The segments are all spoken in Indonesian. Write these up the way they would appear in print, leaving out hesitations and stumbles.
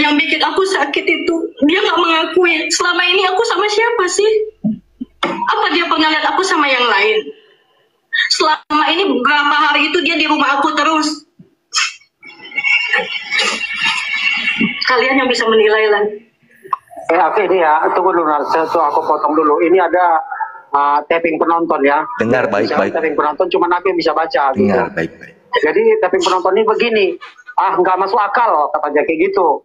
yang bikin aku sakit itu, dia nggak mengakui. Selama ini aku sama siapa sih? Apa dia pernah lihat aku sama yang lain? Selama ini beberapa hari itu dia di rumah aku terus. Kalian yang bisa menilai lah. Oke ini ya, tunggu dulu, aku potong dulu. Ini ada tapping penonton ya. Dengar baik-baik. Tapping penonton cuma aku yang bisa baca. Dengar gitu. baik-baik. Jadi tapping penonton ini begini, nggak masuk akal katanya kayak gitu.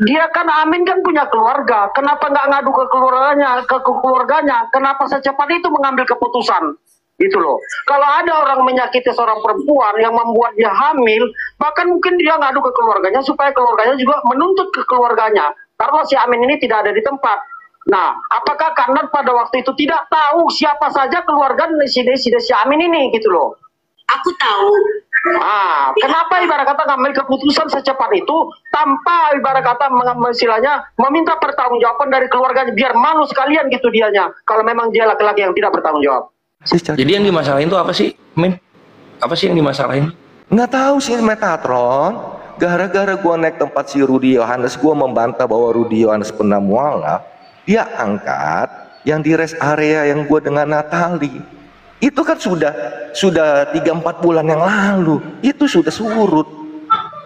Dia kan Amin kan punya keluarga, kenapa nggak ngadu ke keluarganya? Kenapa secepat itu mengambil keputusan? Gitu loh. Kalau ada orang menyakiti seorang perempuan yang membuat dia hamil, bahkan mungkin dia ngadu ke keluarganya supaya keluarganya juga menuntut ke keluarganya. Karena si Amin ini tidak ada di tempat. Nah, apakah karena pada waktu itu tidak tahu siapa saja keluarga si Amin ini gitu loh? Aku tahu. Kenapa ibarat kata ngambil keputusan secepat itu tanpa ibarat kata istilahnya meminta pertanggungjawaban dari keluarganya, biar malu sekalian gitu dianya kalau memang dia laki-laki yang tidak bertanggung jawab. Jadi yang dimasalahin itu apa sih, Min? Apa sih yang dimasalahin? Nggak tahu sih Metatron. Gara-gara gua naik tempat si Rudy Yohanes, gua membantah bahwa Rudy Yohanes pernah mualaf. Dia angkat yang di rest area yang gua dengan Natali. Itu kan sudah 3-4 bulan yang lalu. Itu sudah surut.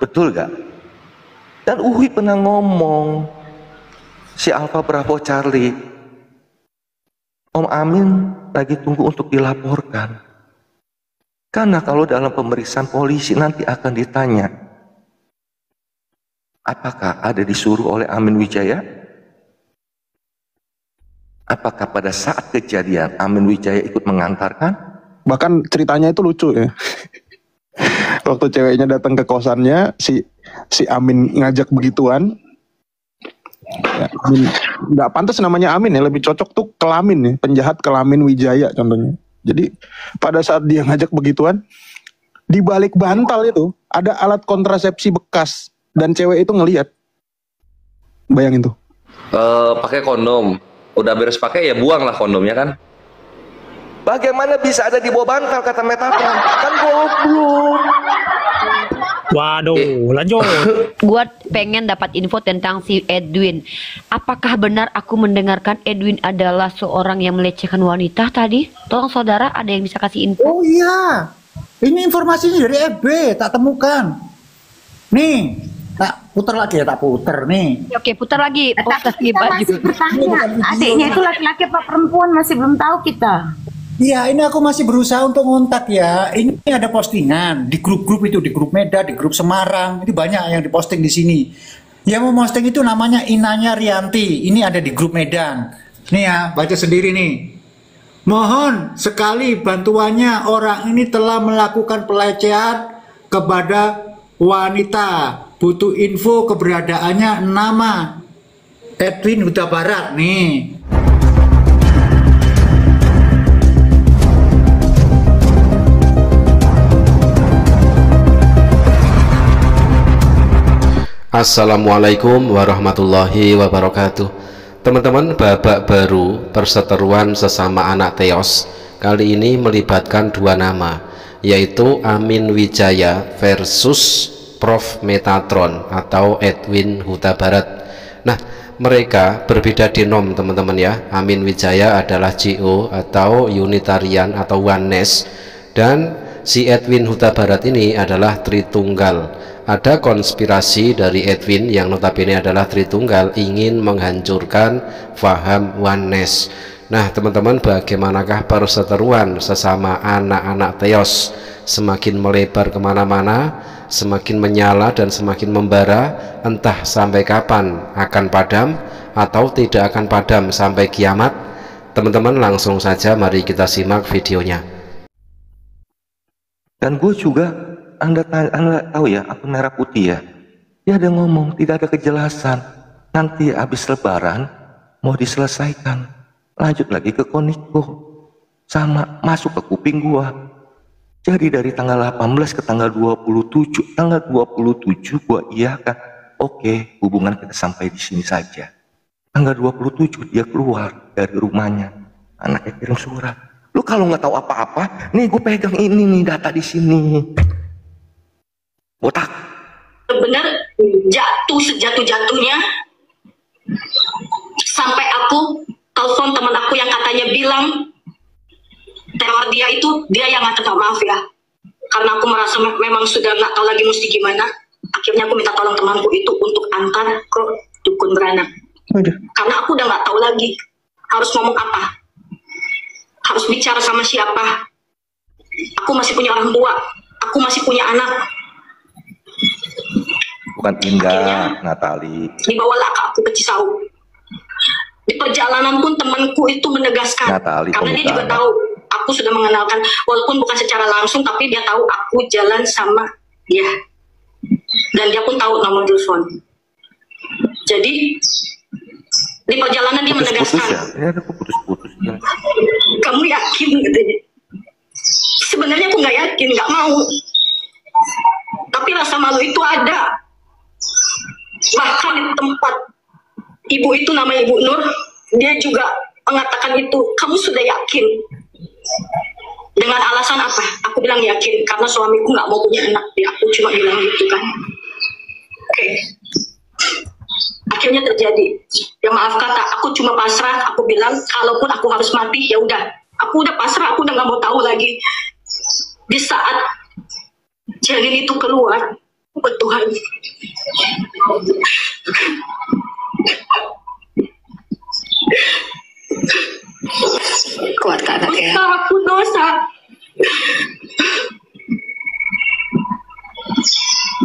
Betul gak? Dan Uwi pernah ngomong, si Alpha Bravo Charlie, Om Amin lagi tunggu untuk dilaporkan. Karena kalau dalam pemeriksaan polisi nanti akan ditanya, apakah ada disuruh oleh Amin Wijaya? Apakah pada saat kejadian Amin Wijaya ikut mengantarkan? Bahkan ceritanya itu lucu ya. Waktu ceweknya datang ke kosannya, si Amin ngajak begituan. Ya, nggak pantas namanya Amin ya, lebih cocok tuh Kelamin ya, penjahat Kelamin Wijaya contohnya. Jadi pada saat dia ngajak begituan, di balik bantal itu ada alat kontrasepsi bekas dan cewek itu ngelihat. Bayangin tuh. Pakai kondom, udah beres pakai ya buang lah kondomnya kan. Bagaimana bisa ada di bawah bantal kata Metatron? Kan goblok. Waduh, lanjut. Gua pengen dapat info tentang si Edwin. Apakah benar aku mendengarkan Edwin adalah seorang yang melecehkan wanita tadi? Tolong saudara, ada yang bisa kasih info? Oh iya, ini informasinya dari FB, tak temukan. Nih, tak putar lagi ya, tak putar nih. Oke, putar lagi. Tapi kita masih bertanya, adiknya itu laki-laki apa perempuan masih belum tahu kita. Iya, ini aku masih berusaha untuk ngontak ya. Ini ada postingan di grup-grup itu, di grup Medan, di grup Semarang. Itu banyak yang diposting di sini. Yang mau posting itu namanya Inanya Rianti. Ini ada di grup Medan. Nih ya, baca sendiri nih. Mohon sekali bantuannya, orang ini telah melakukan pelecehan kepada wanita. Butuh info keberadaannya, nama Edwin Huta Barat nih. Assalamualaikum warahmatullahi wabarakatuh. Teman-teman, babak baru perseteruan sesama anak Teos kali ini melibatkan dua nama, yaitu Amin Wijaya versus Prof Metatron atau Edwin Huta Barat. Nah, mereka berbeda denom teman-teman ya. Amin Wijaya adalah GO atau Unitarian atau Oneness, dan si Edwin Huta Barat ini adalah Tritunggal. Ada konspirasi dari Edwin yang notabene adalah Tritunggal ingin menghancurkan faham Oneness. Nah teman-teman, bagaimanakah perseteruan sesama anak-anak Teos? Semakin melebar kemana-mana, semakin menyala dan semakin membara. Entah sampai kapan akan padam atau tidak akan padam sampai kiamat. Teman-teman, langsung saja mari kita simak videonya. Dan gue juga, anda tahu ya, akun merah putih ya, dia ada ngomong tidak ada kejelasan, nanti habis lebaran mau diselesaikan, lanjut lagi ke Koniko, sama masuk ke kuping gua. Jadi dari tanggal 18 ke tanggal 27, tanggal 27 gua iyakan, oke, hubungan kita sampai di sini saja. Tanggal 27 dia keluar dari rumahnya, anaknya kirim surat. Lu kalau nggak tahu apa-apa, nih gue pegang ini nih data di sini. Botak. Benar jatuh sejatuh-jatuhnya, sampai aku telepon teman aku yang katanya bilang teror dia itu dia yang minta maaf ya, karena aku merasa memang sudah nggak tahu lagi mesti gimana. Akhirnya aku minta tolong temanku itu untuk antar ke dukun beranak. Karena aku udah nggak tahu lagi harus ngomong apa, harus bicara sama siapa. Aku masih punya orang tua, aku masih punya anak. Bukan Indah, Natali. Dibawalah aku ke Cisauk. Di perjalanan pun temanku itu menegaskan, Natali, karena dia juga tahu aku sudah mengenalkan, walaupun bukan secara langsung, tapi dia tahu aku jalan sama dia, dan dia pun tahu nomor telepon. Jadi di perjalanan dia menegaskan, ya? Ini ada putus-putus ya. Kamu yakin katanya. Sebenarnya aku nggak yakin, nggak mau, tapi rasa malu itu ada. Bahkan di tempat ibu itu, nama Ibu Nur, dia juga mengatakan itu, kamu sudah yakin? Dengan alasan apa? Aku bilang yakin, karena suamiku nggak mau punya anak. Ya, aku cuma bilang gitu kan. Oke. Akhirnya terjadi. Ya maaf kata, aku cuma pasrah. Aku bilang, kalaupun aku harus mati, ya udah. Aku udah pasrah, aku udah nggak mau tahu lagi. Di saat janin itu keluar, Tuhan, Kuat Kak ya. aku dosa.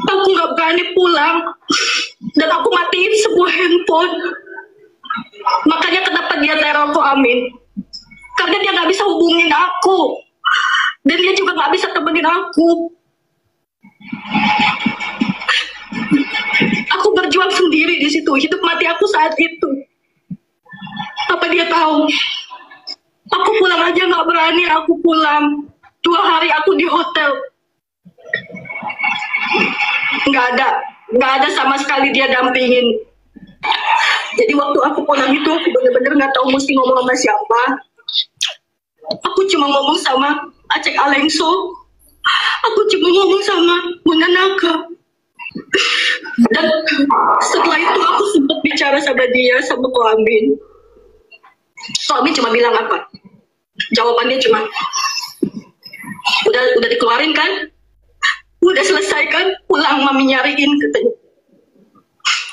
Aku nggak berani pulang, dan aku matiin sebuah handphone. Makanya kenapa dia teror kok Amin? Karena dia nggak bisa hubungin aku, dan dia juga nggak bisa temenin aku. Aku berjuang sendiri di situ, hidup mati aku saat itu. Apa dia tahu? Aku pulang aja nggak berani, aku pulang. 2 hari aku di hotel. Nggak ada sama sekali dia dampingin. Jadi waktu aku pulang itu, aku bener-bener nggak tahu mesti ngomong sama siapa. Aku cuma ngomong sama Acek Alengso. Aku cuma ngomong sama Bunda Naka. Dan setelah itu aku sempat bicara sama dia, sama Ko Amin. Ko Amin cuma bilang apa? Jawabannya cuma, udah dikeluarin kan? Udah selesai kan? Pulang mami nyariin katanya.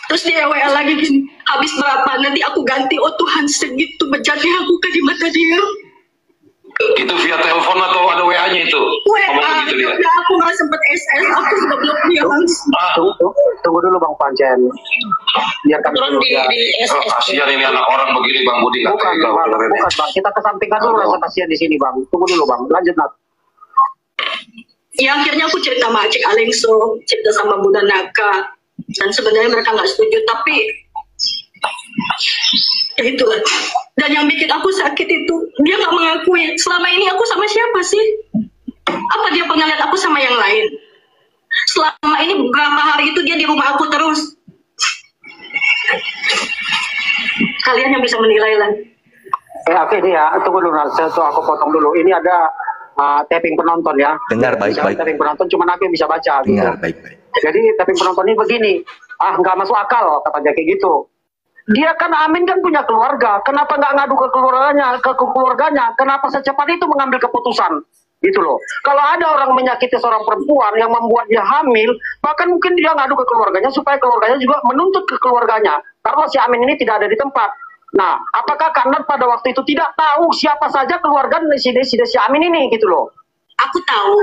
Terus dia WA lagi gini, habis berapa nanti aku ganti. Oh Tuhan, segitu bejatnya aku ke di mata dia. Itu via telepon atau ada WA-nya itu? WA, udah aku nggak sempet SS, aku sudah blok dia langsung. Tunggu dulu Bang Pancen. Biar kami dulu ya. Kasihan ini anak orang begini Bang Budi. Bukan Bang, kita kesampingkan dulu rasa kasihan di sini Bang. Tunggu dulu Bang, lanjut Nat. Ya akhirnya aku cerita sama Acik Alengso, cerita sama Bunda Naka, dan sebenarnya mereka nggak setuju, tapi ya itulah. Dan yang bikin aku sakit itu, dia nggak mengakui selama ini aku sama siapa sih? Apa dia pernah lihat aku sama yang lain? Selama ini beberapa hari itu dia di rumah aku terus. Kalian yang bisa menilai lah. Oke nih ya, tunggu dulu Nat. Aku potong dulu. Ini ada tapping penonton ya. Dengar baik-baik. Tapping penonton cuma aku yang bisa baca. Dengar gitu. baik-baik. Jadi tapping penonton ini begini, nggak masuk akal katanya kayak gitu. Dia kan Amin kan punya keluarga, kenapa nggak ngadu ke keluarganya? Kenapa secepat itu mengambil keputusan? Gitu loh. Kalau ada orang menyakiti seorang perempuan yang membuat dia hamil, bahkan mungkin dia ngadu ke keluarganya supaya keluarganya juga menuntut ke keluarganya. Karena si Amin ini tidak ada di tempat. Nah, apakah karena pada waktu itu tidak tahu siapa saja keluarga si Amin ini gitu loh? Aku tahu.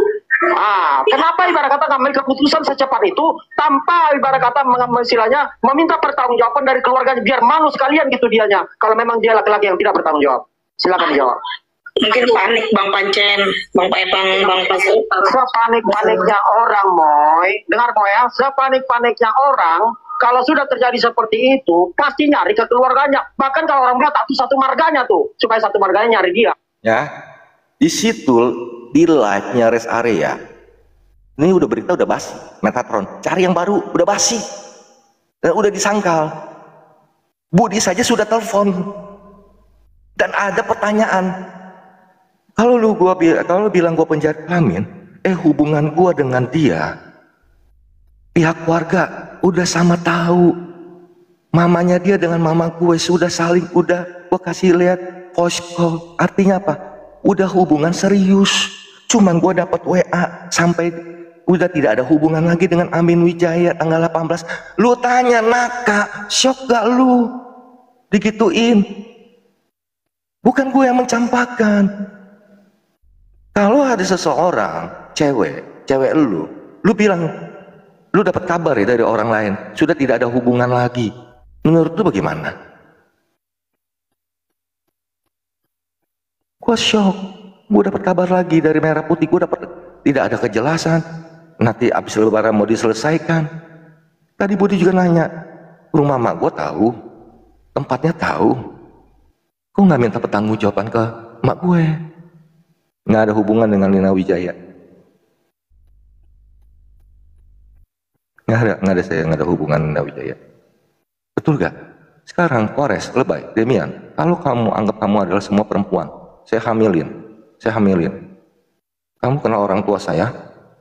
Kenapa ibarat kata ngambil keputusan secepat itu tanpa ibarat kata istilahnya meminta pertanggungjawaban dari keluarganya, biar malu sekalian gitu dianya. Kalau memang dia laki-laki yang tidak bertanggung jawab, silakan dijawab. Mungkin panik Bang Pancen, Bang Pancen. Sepanik-paniknya orang, Moy. Dengar Moy ya, sepanik-paniknya orang. Kalau sudah terjadi seperti itu, pasti nyari ke keluarganya. Bahkan kalau orang Batak tuh satu marganya tuh, supaya satu marganya nyari dia. Ya, di situ di live-nya rest area. Ini udah berita udah basi, Metatron. Cari yang baru, udah basi. Dan udah disangkal. Budi saja sudah telepon. Dan ada pertanyaan. Kalau lu bilang gua penjahat kelamin, hubungan gua dengan dia, pihak keluarga udah sama tahu. Mamanya dia dengan mama gue sudah saling, udah gue kasih lihat voice call. Artinya apa? Udah hubungan serius. Cuman gue dapat WA sampai udah tidak ada hubungan lagi dengan Amin Wijaya tanggal 18. Lu tanya Naka, shock gak lu? Digituin. Bukan gue yang mencampakkan. Kalau ada seseorang, cewek lu bilang, lu dapat kabar ya dari orang lain, sudah tidak ada hubungan lagi. Menurut lu bagaimana? Gue shock. Gue dapat kabar lagi dari Merah Putih, gue dapat tidak ada kejelasan. Nanti abis lebaran mau diselesaikan. Tadi Budi juga nanya, rumah mak gue tahu, tempatnya tahu. Kok nggak minta pertanggungjawaban ke mak gue? Nggak ada hubungan dengan Nina Wijaya. Nggak ada hubungan Nina Wijaya. Betul gak? Sekarang Kores, Lebay, Demian, kalau kamu anggap kamu adalah semua perempuan, saya hamilin. Kamu kenal orang tua saya,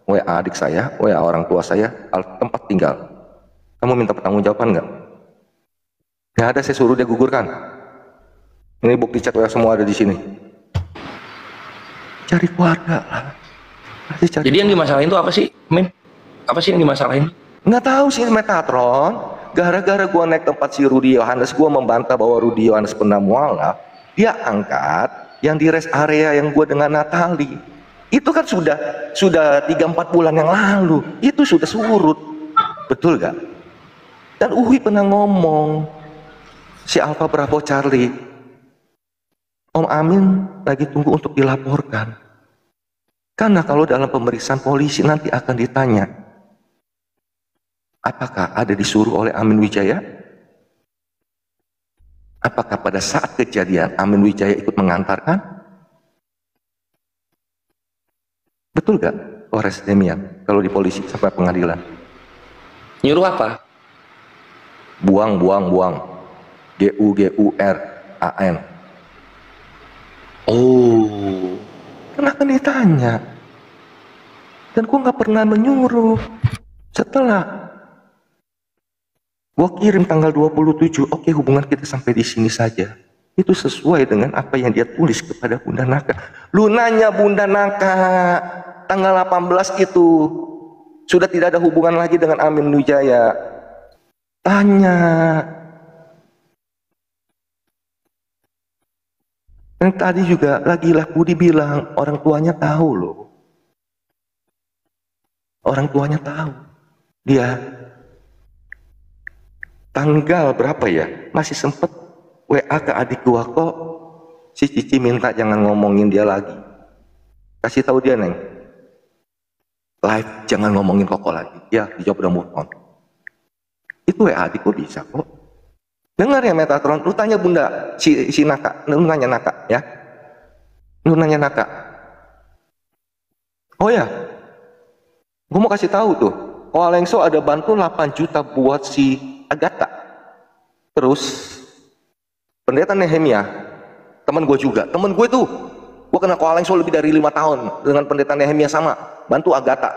WA adik saya, WA orang tua saya, tempat tinggal. Kamu minta pertanggungjawaban nggak? Nggak ada, saya suruh dia gugurkan. Ini bukti chat WA semua ada di sini. Cari keluarga lah. Jadi yang dimasalahin itu apa sih, Min? Apa sih yang dimasalahin? Nggak tahu sih, Metatron. Gara-gara gua naik tempat si Rudy Yohanes, gua membantah bahwa Rudy Yohanes pernah mualaf, dia angkat yang di rest area yang gue dengan Natali. Itu kan sudah 3-4 bulan yang lalu. Itu sudah surut. Betul gak? Dan Uwi pernah ngomong, si Alpha Bravo Charlie, Om Amin lagi tunggu untuk dilaporkan. Karena kalau dalam pemeriksaan polisi nanti akan ditanya, apakah ada disuruh oleh Amin Wijaya? Apakah pada saat kejadian Amin Wijaya ikut mengantarkan? Betul gak, Kores Demian, kalau di polisi sampai pengadilan? Nyuruh apa? Buang. GURAN. Oh. Kenapa ditanya? Dan gua nggak pernah menyuruh. Setelah gua kirim tanggal 27, oke, hubungan kita sampai di sini saja. Itu sesuai dengan apa yang dia tulis kepada Bunda Naka. Lu nanya Bunda Naka, tanggal 18 itu sudah tidak ada hubungan lagi dengan Amin Wijaya. Tanya. Dan tadi juga lagi-lagi Budi bilang, orang tuanya tahu loh. Orang tuanya tahu. Dia tanggal berapa ya, masih sempet WA ke adik gua, kok si Cici minta jangan ngomongin dia lagi. Kasih tahu dia, Neng, live jangan ngomongin Koko lagi. Ya, dijawab udah move on. Itu WA adik gua bisa kok. Dengar ya Metatron, lu tanya Bunda si Naka, lu nanya Naka ya. Lu nanya Naka. Oh ya, gua mau kasih tahu tuh, Koalengso ada bantu 8 juta buat si Agatha. Terus Pendeta Nehemia, teman gue juga, teman gue tuh, gue kenal Koalengso lebih dari 5 tahun dengan Pendeta Nehemia sama, bantu Agatha,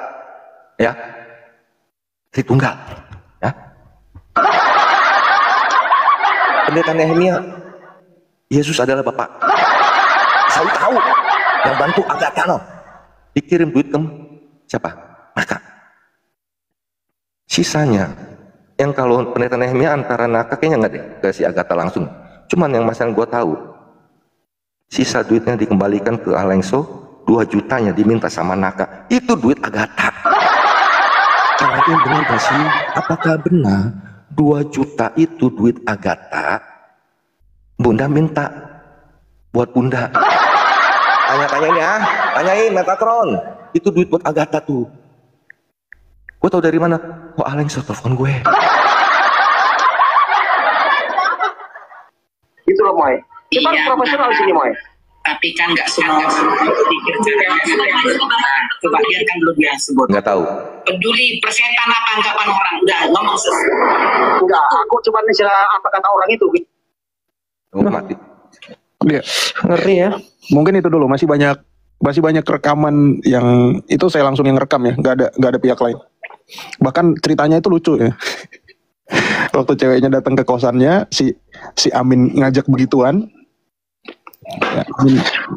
ya, Tritunggal, ya. Pendeta Nehemia, Yesus adalah Bapak. Saya tahu yang bantu Agatha, no. Dikirim duit ke siapa? Naka. Sisanya yang kalau Pendeta Nehemia antara Naka kayaknya nggak deh ke si Agatha langsung. Cuman yang masalah gue tahu, sisa duitnya dikembalikan ke Alengso, 2 jutanya diminta sama Naka. Itu duit Agatha. Tapi benar gak sih? Apakah benar 2 juta itu duit Agatha? Bunda minta buat Bunda. Tanya-tanyain ya, tanyain Metatron. Itu duit buat Agatha tuh. Gue tau dari mana? Kok Alengso telepon gue? Itu loh, Moy. Kita harus profesional sini, Moy. Tapi kan nggak semua pikir. Coba biarkan dulu dia sebut. Nggak tahu. Peduli persetan apa anggapan orang? Udah ngomong. Enggak, aku cuma istilah apa kata orang itu. Oh, mati. Dia Ngeri ya. mungkin itu dulu, masih banyak rekaman yang itu saya langsung yang rekam ya, nggak ada pihak lain. Bahkan ceritanya itu lucu ya. Waktu ceweknya datang ke kosannya, si Amin ngajak begituan. Ya,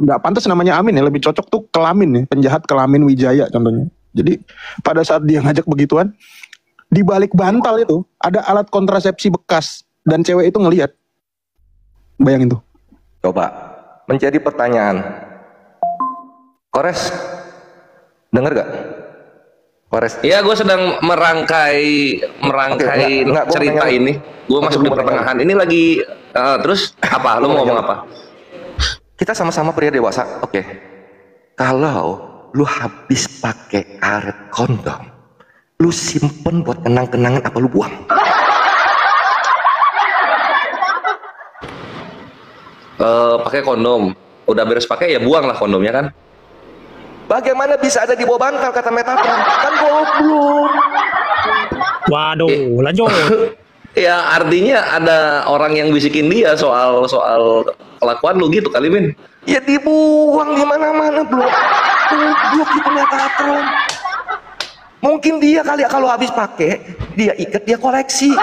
nggak pantas namanya Amin ya, lebih cocok tuh Kelamin ya, penjahat Kelamin Wijaya contohnya. Jadi pada saat dia ngajak begituan, di balik bantal itu ada alat kontrasepsi bekas dan cewek itu ngelihat. Bayangin tuh. Coba, menjadi pertanyaan. Kores, denger gak? Kores. Iya, gue sedang merangkai enggak, cerita ini. Gue masuk di pertengahan. Ini lagi terus apa? Lu mau ngomong apa? Kita sama-sama pria dewasa. Oke. Kalau lu habis pakai karet kondom, lu simpen buat kenang-kenangan apa lu buang? Pakai kondom. Udah beres pakai ya buang lah kondomnya kan. Bagaimana bisa ada di bawah bantal kata Metatron? Kan goblok. Waduh, lanjut. Ya artinya ada orang yang bisikin dia soal kelakuan lu gitu kali, Min. Ya dibuang di mana-mana, bro. Goblok gitu Metatron. Mungkin dia kali kalau habis pakai, dia ikat, dia koleksi.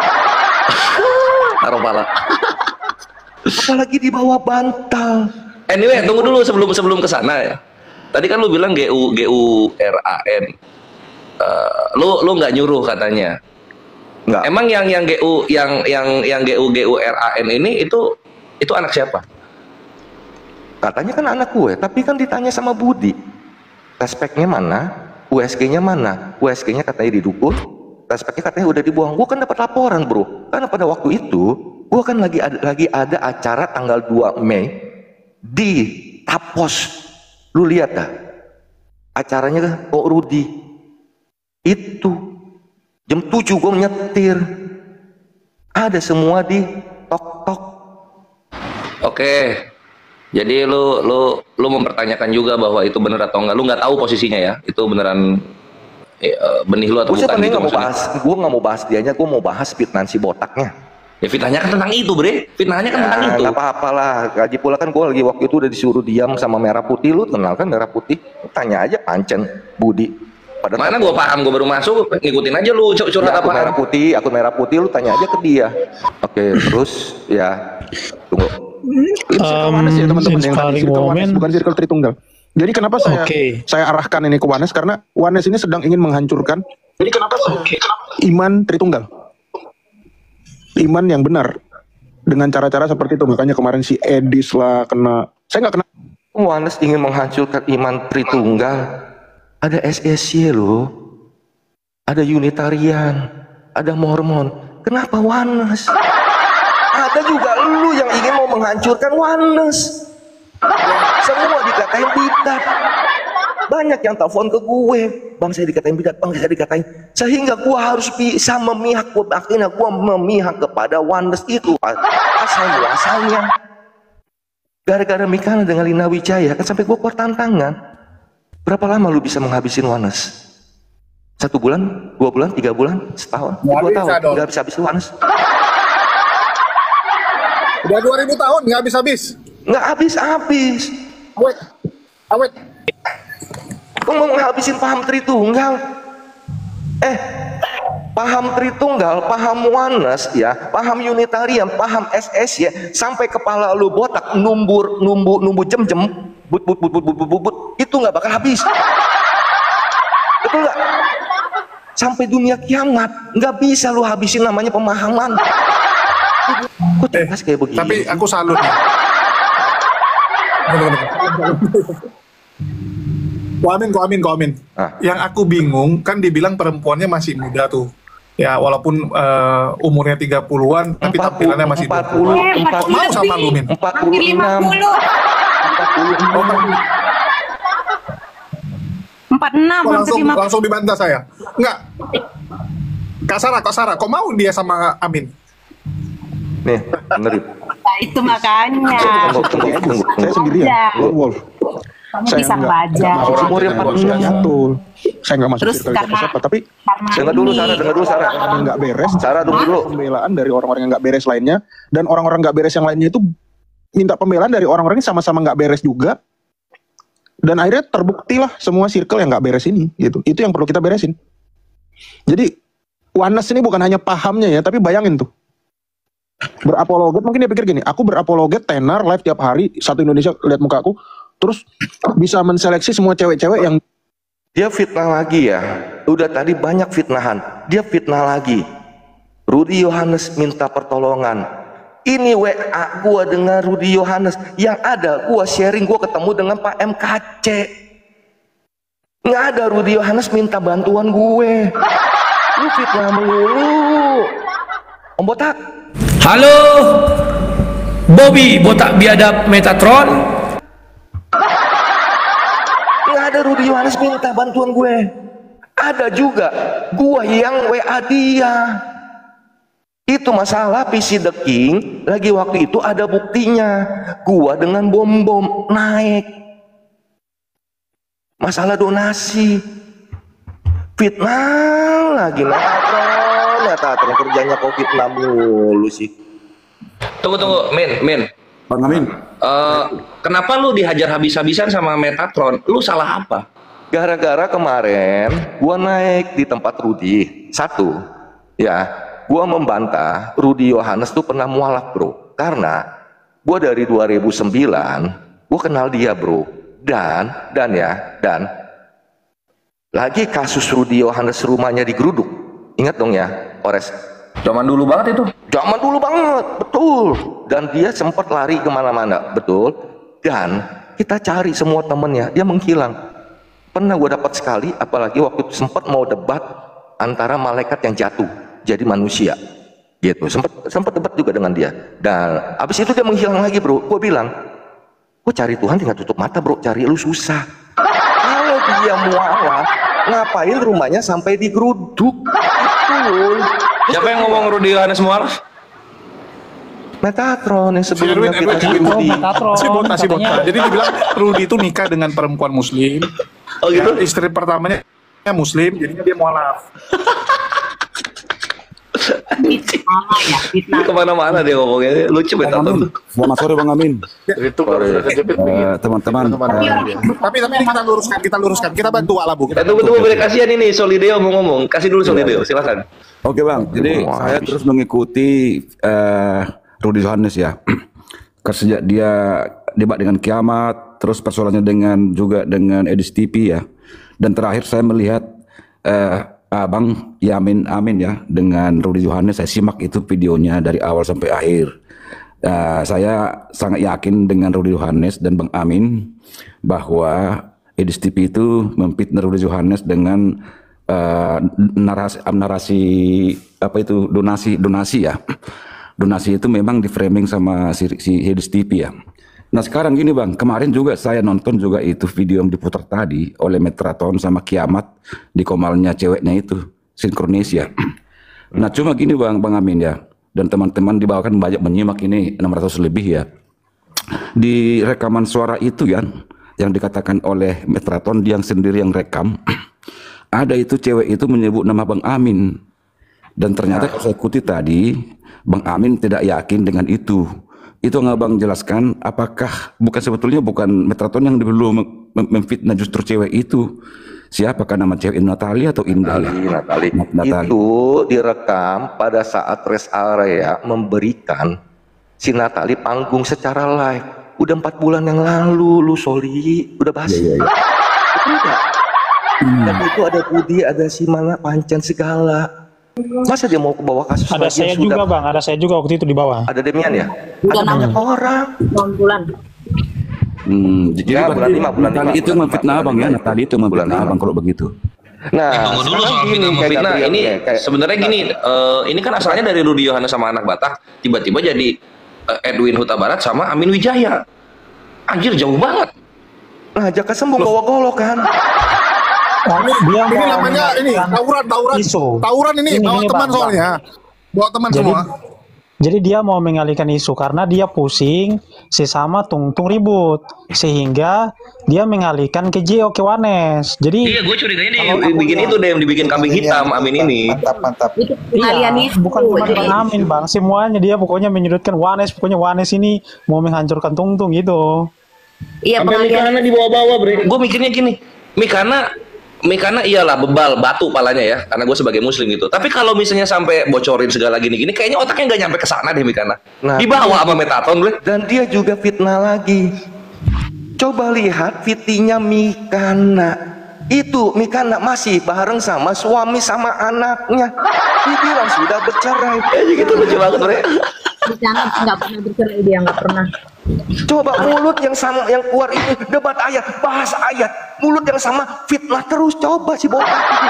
Taruh pala. Apalagi di bawah bantal. Anyway, tunggu dulu sebelum ke sana ya. Tadi kan lu bilang GURAN. Lu nggak nyuruh katanya. Nggak. Emang yang GURAN ini itu anak siapa? Katanya kan anak gue, tapi kan ditanya sama Budi. Respeknya mana? USG-nya mana? USG-nya katanya didukung, respeknya katanya udah dibuang. Gue kan dapat laporan, bro. Karena pada waktu itu, gue kan lagi ada acara tanggal 2 Mei di Tapos. Lu lihat dah, acaranya kan Kok Rudi. Itu jam 7 gue nyetir. Ada semua di tok-tok. Oke. Jadi lu mempertanyakan juga bahwa itu bener atau enggak. Lu nggak tahu posisinya ya. Itu beneran benih lu atau Gue bukan gitu maksudnya. Gue nggak mau bahas dianya, gue mau bahas fitnah si botaknya. Ya fitnahnya kan tentang itu, Bre. Fitnahnya kan tentang itu. Nggak apa-apa lah. Gaji pula kan gue lagi waktu itu udah disuruh diam sama Merah Putih. Lu kenal kan Merah Putih? Tanya aja Pancen, Budi. Mana gue paham, gue baru masuk, ngikutin aja lu curhat ya, apa? Akun Merah Putih, lu tanya aja ke dia. Oke, terus ya tunggu. Circle Wanes ya teman-teman, yang tadi Circle Wanes, bukan Circle Tritunggal. Jadi kenapa saya arahkan ini ke Wanes, karena Wanes ini sedang ingin menghancurkan. Jadi kenapa iman Tritunggal, iman yang benar dengan cara-cara seperti itu. Makanya kemarin si Edis lah kena. Saya nggak kena. Wanes ingin menghancurkan iman Tritunggal. Ada SSY loh, ada Unitarian, ada Mormon. Kenapa Wanes? Ada juga lu yang ingin mau menghancurkan Wanes. Semua dikatain bidat. Banyak yang telepon ke gue, bang saya dikatain bidat, bang saya dikatain. Sehingga gue harus bisa memihak, akhirnya gue memihak kepada Wanes itu. Asal-muasalnya. Gara-gara Mikana dengan Lina Wijaya, kan sampai gue keluar tantangan. Berapa lama lu bisa menghabisin Wanes? 1 bulan, 2 bulan, 3 bulan, setahun, 2 tahun, nggak habis-habis Wanes. Udah 2000 tahun nggak habis-habis. Nggak habis-habis. Awet. Kau mau menghabisin paham Tritunggal? Paham Tritunggal, paham Wanes ya, paham Unitarian, paham SS ya, sampai kepala lu botak, numbu jem-jem, but, itu nggak bakal habis. Betul nggak? Sampai dunia kiamat nggak bisa lu habisin namanya pemahaman. Kok cerdas kayak begini? Tapi aku salut. Kok amin. Yang aku bingung kan dibilang perempuannya masih muda tuh. Ya walaupun umurnya 30-an tapi tampilannya masih 40. Mau sama lu, Min? 46. 46. Langsung dibantah saya. Enggak. Kak Sarah, kok mau dia sama Amin? Nih, benerin. Nah, itu makanya. Tunggu. Saya sendirian. Wolf. Kamu bisa baca. Umurnya 46. Saya nggak masuk Terus circle siapa, tapi dengar dulu Sarah. Nggak beres. Sarah tunggu dulu. Pembelaan dari orang-orang yang nggak beres lainnya, dan orang-orang nggak beres yang lainnya itu minta pembelaan dari orang-orang yang sama-sama nggak beres juga. Dan akhirnya terbuktilah semua circle yang nggak beres ini, gitu. Itu yang perlu kita beresin. Jadi Wanes ini bukan hanya pahamnya ya, tapi bayangin tuh, berapologet, mungkin dia pikir gini, aku berapologet tenar live tiap hari, satu Indonesia lihat muka aku, terus bisa menseleksi semua cewek-cewek yang dia fitnah lagi ya. Udah tadi banyak fitnahan, dia fitnah lagi. Rudy Yohanes minta pertolongan. Ini WA gua dengan Rudy Yohanes, yang ada gua sharing, gua ketemu dengan Pak MKC. Nggak ada Rudy Yohanes minta bantuan gue. Lu fitnah mulu. Om Botak. Halo, Bobby botak biadab Metatron. Nggak ada Rudy Yohanes minta bantuan gue. Ada juga gua yang WA dia. Itu masalah PC The King. Lagi waktu itu ada buktinya. Gua dengan bom-bom naik. Masalah donasi. Fitnah lagi Metatron kerjanya kok fitnah mulu sih. Tunggu, Min. Bang Amin. Kenapa lu dihajar habis-habisan sama Metatron? Lu salah apa? Gara-gara kemarin gua naik di tempat Rudy. Satu, ya, gua membantah Rudy Yohanes tuh pernah mualaf, bro. Karena gua dari 2009, gua kenal dia, bro. Dan lagi kasus Rudy Yohanes rumahnya digeruduk. Ingat dong ya, Ores. Zaman dulu banget itu. Zaman dulu banget, betul. Dan dia sempat lari kemana-mana, betul. Dan kita cari semua temennya, dia menghilang. Pernah gue dapat sekali, apalagi waktu itu sempat mau debat antara malaikat yang jatuh jadi manusia, gitu. Sempat debat juga dengan dia. Dan abis itu dia menghilang lagi, bro. Gue bilang, gue cari Tuhan tinggal tutup mata, bro. Cari lu susah. Kalau dia mualaf, ngapain rumahnya sampai digeruduk? Betul. Siapa yang ngomong Rudy Yohanes mualaf? Metatron yang sebelumnya kita si Bota. Jadi dibilang Rudy itu nikah dengan perempuan muslim. Oh gitu? Ya, istri pertamanya muslim, jadinya dia mualaf. Kemana-mana dia ngomongnya, lucu Metatron. Selamat sore Bang Amin. Itu teman-teman. Tapi ini kita luruskan. Kita bantu Wak Labu. Tunggu, kasihan ini Solideo mau ngomong. Kasih dulu Solideo, silakan. Oke Bang, jadi saya terus mengikuti Rudy Yohanes ya. Sejak dia debat dengan Kiamat, terus persoalannya juga dengan Edis TV ya. Dan terakhir saya melihat Bang Yamin Amin ya dengan Rudy Yohanes. Saya simak itu videonya dari awal sampai akhir. Saya sangat yakin dengan Rudy Yohanes dan Bang Amin bahwa Edis TV itu memfitnah Rudy Yohanes dengan narasi apa itu donasi ya. Donasi itu memang di framing sama si Edis TV ya. Nah sekarang gini Bang, kemarin juga saya nonton juga itu video yang diputar tadi oleh Metatron sama Kiamat di komalnya ceweknya itu sinkronis ya. Nah cuma gini Bang Amin ya, dan teman-teman di bawah kan banyak menyimak ini 600 lebih ya. Di rekaman suara itu ya, yang dikatakan oleh Metatron dia yang sendiri yang rekam, ada itu cewek itu menyebut nama Bang Amin. Dan ternyata kalau saya ikuti tadi, Bang Amin tidak yakin dengan itu. Itu nggak Bang jelaskan, apakah sebetulnya bukan Metatron yang dulu memfitnah justru cewek itu? Siapakah nama cewek, Natalia atau Indah? Natali. Itu direkam pada saat rest area memberikan si Natali panggung secara live. Udah 4 bulan yang lalu, lu Soli, udah basi. Betul nggak? Dan itu ada Budi, ada si mana Pancen segala. Masa dia mau ke bawah kasus? Ada saya juga Bang, ada saya juga waktu itu di bawah. Ada Demian ya? Ada banyak orang. Bulan. Jadi ya, bulan 5 itu memfitnah Bang ya, Natali itu memfitnah Bang kalau begitu. Nah, tunggu dulu soal fitnah ini sebenarnya gini, ini kan asalnya dari Rudy Yohanes sama anak Batak, tiba-tiba jadi Edwin Huta Barat sama Amin Wijaya. Anjir jauh banget. Nah, Jaka Sembung bawa-golok kan. Dia ini namanya ini tawuran ini bawa teman soalnya. Bawa teman semua. Jadi dia mau mengalihkan isu karena dia pusing sesama Tungtung ribut sehingga dia mengalihkan ke Wanes. Jadi iya, gue curiganya dia bikin itu deh, yang dibikin kambing hitam Amin ini. Mantap. Iya, bukan cuma Bang Amin Bang, semuanya dia pokoknya menyudutkan Wanes. Pokoknya Wanes ini mau menghancurkan Tungtung gitu. Iya, sampai Mikana di bawah-bawah, Bre. Gue mikirnya gini, Mikana Karena iyalah bebal batu palanya ya, karena gue sebagai muslim gitu. Tapi kalau misalnya sampai bocorin segala gini-gini, kayaknya otaknya nggak nyampe ke sana deh Mikana. Nah, dibawa sama Metatron, dan dia juga fitnah lagi. Coba lihat fitinya Mikana. Itu Mikana masih bareng sama suami sama anaknya. Dibilang sudah bercerai. Gitu lucu banget bre. Mikana nggak pernah bercerai, dia nggak pernah. Coba mulut yang sama yang keluar itu debat ayat, bahas ayat, mulut yang sama fitnah terus. Coba si botak itu.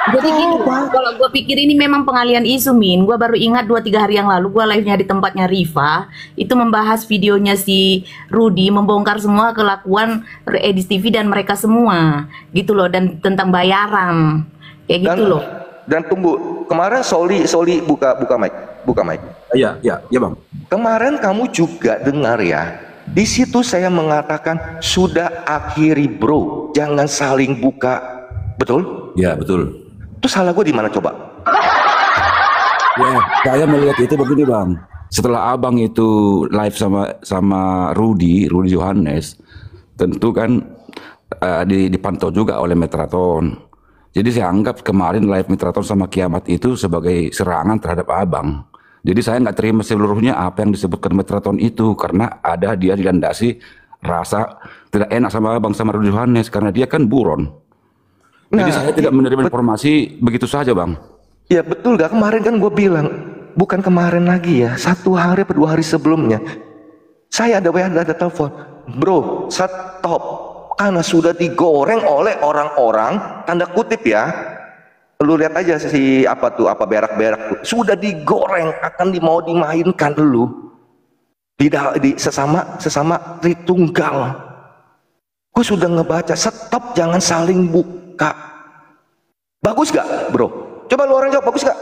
Jadi gini, kalau gue pikir ini memang pengalian isu, Min. Gue baru ingat 2-3 hari yang lalu gue live-nya di tempatnya Riva, itu membahas videonya si Rudy membongkar semua kelakuan Edis TV dan mereka semua, gitu loh, dan tentang bayaran, kayak gitu loh. Dan tunggu, kemarin Soli buka mic. Iya bang. Kemarin kamu juga dengar ya. Di situ saya mengatakan sudah akhiri bro, jangan saling buka, betul? Ya betul. Itu salah gue di mana coba? Ya, saya melihat itu begini bang. Setelah abang itu live sama Rudy Yohanes, tentu kan dipantau juga oleh Metatron. Jadi saya anggap kemarin live Metatron sama Kiamat itu sebagai serangan terhadap abang. Jadi saya nggak terima seluruhnya apa yang disebutkan Metatron itu, karena ada dia dilandasi rasa tidak enak sama abang sama Rudy Yohanes karena dia kan buron. Jadi saya tidak menerima informasi begitu saja bang. Ya betul gak, kemarin kan gue bilang, bukan kemarin lagi ya, 1 hari atau 2 hari sebelumnya, saya ada WA, ada telepon, bro stop. Karena sudah digoreng oleh orang-orang, tanda kutip ya, lu lihat aja si apa berak-berak tuh, sudah digoreng, akan mau dimainkan lu di sesama Tritunggal. Gue sudah ngebaca, stop, jangan saling buka. Bagus gak bro? Coba lu orang jawab, bagus gak?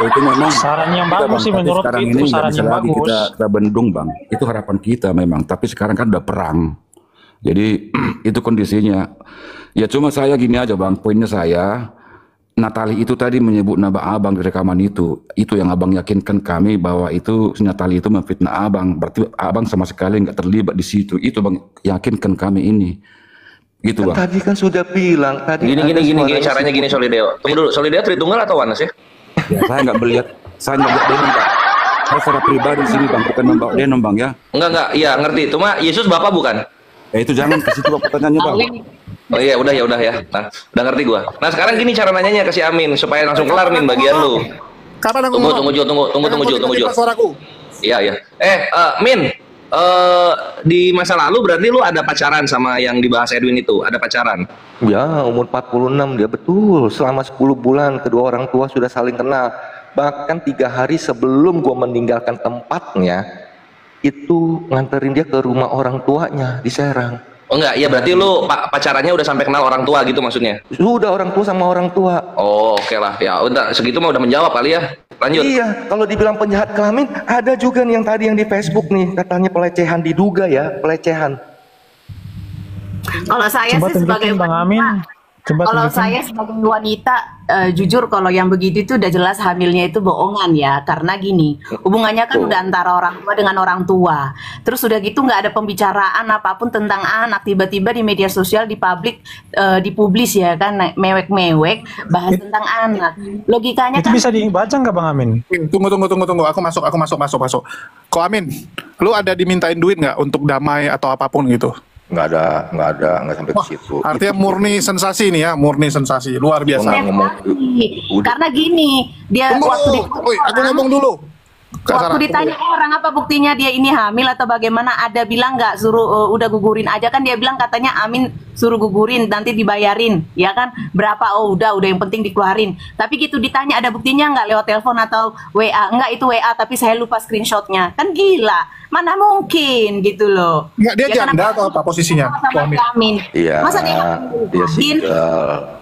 Itu memang saran yang bagus sih menurut sekarang itu, ini saran yang bagus. Kita bendung bang, itu harapan kita memang. Tapi sekarang kan udah perang, jadi itu kondisinya. Ya cuma saya gini aja bang, poinnya saya, Natali itu tadi menyebut nama abang di rekaman itu yang abang yakinkan kami bahwa itu Natali itu memfitnah abang. Berarti abang sama sekali nggak terlibat di situ. Itu bang yakinkan kami ini. Gitu bang. Tadi kan sudah bilang tadi. Gini caranya gini Solideo. Tunggu dulu, Solideo Tritunggal atau Wanes ya? Ya, saya nggak melihat dia bang. Saya secara pribadi sini bang, bukan nembak dia bang ya. Enggak, iya ngerti. Cuma Yesus Bapak bukan? Ya itu jangan ke situ pertanyaannya bang. Oh iya, udah ya. Nah, udah ngerti gua. Nah, sekarang gini cara nanyanya ke si Amin supaya langsung kelar Min bagian lu. Kapan aku Tunggu Jul. Iya. Min, di masa lalu berarti lu ada pacaran sama yang dibahas Edwin itu? Ada pacaran? Ya, umur 46 dia, betul. Selama 10 bulan kedua orang tua sudah saling kenal. Bahkan 3 hari sebelum gua meninggalkan tempatnya, itu nganterin dia ke rumah orang tuanya di Serang. Oh enggak, ya berarti lu pacarannya udah sampai kenal orang tua gitu maksudnya? Sudah orang tua sama orang tua. Oh oke lah, ya udah segitu mah udah menjawab kali ya. Lanjut. Iya, kalau dibilang penjahat kelamin, ada juga nih yang tadi yang di Facebook nih, katanya pelecehan, diduga ya, pelecehan. Kalau saya Coba sih sebagai Bang Amin. saya sebagai wanita, jujur kalau yang begitu itu udah jelas hamilnya itu bohongan ya, karena gini, hubungannya kan udah antara orang tua dengan orang tua, terus udah gitu nggak ada pembicaraan apapun tentang anak, tiba-tiba di media sosial dipublis ya kan, mewek-mewek bahas tentang anak, logikanya itu kan bisa dibaca nggak Bang Amin? Tunggu, aku masuk. Kok Amin, lu ada dimintain duit nggak untuk damai atau apapun gitu? Nggak sampai ke situ. Artinya murni sensasi nih ya, murni sensasi, luar biasa. Karena gini, dia aku ngomong dulu. Waktu ditanya orang apa buktinya dia ini hamil atau bagaimana, ada bilang nggak suruh udah gugurin aja kan, dia bilang katanya Amin suruh gugurin nanti dibayarin ya kan, berapa, oh udah yang penting dikeluarin. Tapi gitu ditanya ada buktinya nggak lewat telepon atau WA, enggak itu WA tapi saya lupa screenshotnya, kan gila, mana mungkin gitu loh. Nggak, dia ya, janda atau apa posisinya? Amin. Iya. Masa dia single.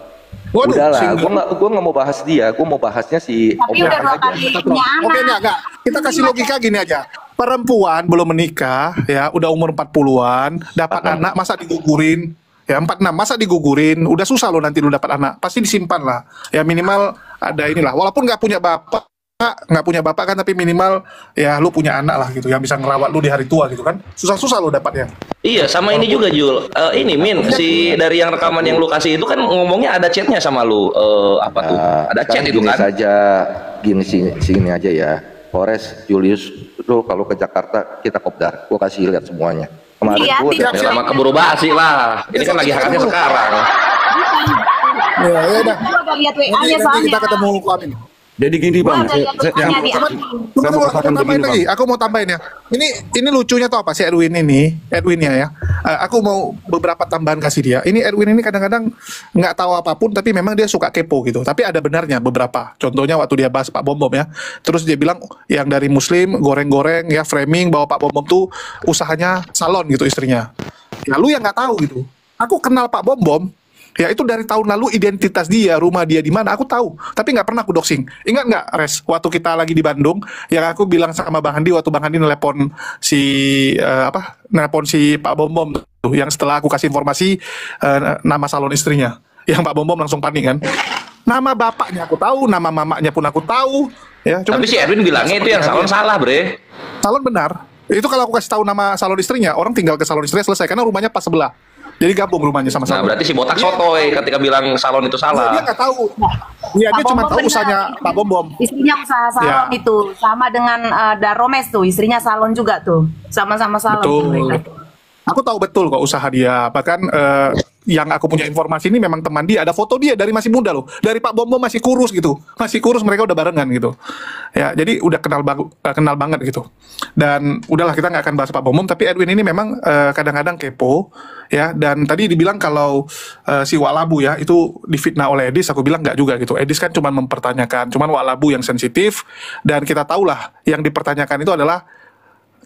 Udahlah, gue nggak mau bahas dia, gue mau bahasnya si tapi udah 2 kali punya anak. Oke, enggak. Kita kasih logika gini aja. Perempuan belum menikah, ya, udah umur 40-an, dapat anak, masa digugurin? Ya, 46, masa digugurin? Udah susah lo nanti lo dapat anak. Pasti disimpan lah. Ya, minimal ada inilah. Walaupun nggak punya bapak, nggak punya bapak kan, tapi minimal ya lu punya anak lah gitu yang bisa ngerawat lu di hari tua gitu kan. Susah-susah lu dapatnya. Iya, sama ini juga Jul. Ini Min, si dari yang rekaman yang lu kasih itu kan ngomongnya ada chatnya sama lu. Apa tuh? Ada chat itu kan? Saja sini aja ya. Polres Julius, lu kalau ke Jakarta kita kopdar. Gua kasih lihat semuanya. Kemarin gua udah sama keburu basi lah. Ini kan lagi hangatnya sekarang. Ya udah. Lihat WA-nya soalnya. Kita ketemu Amin. Jadi gini bang, saya mau katakan begini lagi. bang. Aku mau tambahin ya. Ini lucunya tuh apa sih Edwinnya ya. Aku mau beberapa tambahan kasih dia. Ini Edwin ini kadang-kadang nggak tahu apapun, tapi memang dia suka kepo gitu. Tapi ada benarnya beberapa. Contohnya waktu dia bahas Pak Bom Bom ya. Terus dia bilang yang dari Muslim goreng-goreng ya, framing bahwa Pak Bom Bom tuh usahanya salon gitu istrinya. Ya lu yang nggak tahu gitu. Aku kenal Pak Bom Bom. Ya itu dari tahun lalu identitas dia, rumah dia di mana aku tahu, tapi nggak pernah aku doxing. Ingat nggak Res, waktu kita lagi di Bandung, yang aku bilang sama Bang Handi waktu Bang Handi nelpon si Pak Bom Bom tuh, yang setelah aku kasih informasi nama salon istrinya, yang Pak Bom Bom langsung panik kan. Nama bapaknya aku tahu, nama mamanya pun aku tahu. Ya, tapi si Edwin bilangnya itu yang salon salah, bre. Salon benar. Itu kalau aku kasih tahu nama salon istrinya, orang tinggal ke salon istrinya selesai, karena rumahnya pas sebelah. Jadi gabung rumahnya sama salon. Nah, berarti si botak sotoy ketika bilang salon itu salah. Dia nggak tahu. Iya, dia cuma tahu usahanya Pak Bom Bom. Istrinya usaha salon itu sama dengan Daromes tuh, istrinya salon juga tuh, sama-sama salon. Betul. Aku tahu betul kok usaha dia. Bahkan yang aku punya informasi ini memang teman dia. Ada foto dia dari masih muda loh. Dari Pak Bom Bom masih kurus gitu. Masih kurus, mereka udah barengan gitu. Ya, jadi udah kenal banget gitu. Dan udahlah, kita nggak akan bahas Pak Bom Bom. Tapi Edwin ini memang kadang-kadang kepo. Ya, dan tadi dibilang kalau si Walabu ya itu difitnah oleh Edis. Aku bilang nggak juga gitu. Edis kan cuma mempertanyakan. Cuman Walabu yang sensitif. Dan kita tahulah yang dipertanyakan itu adalah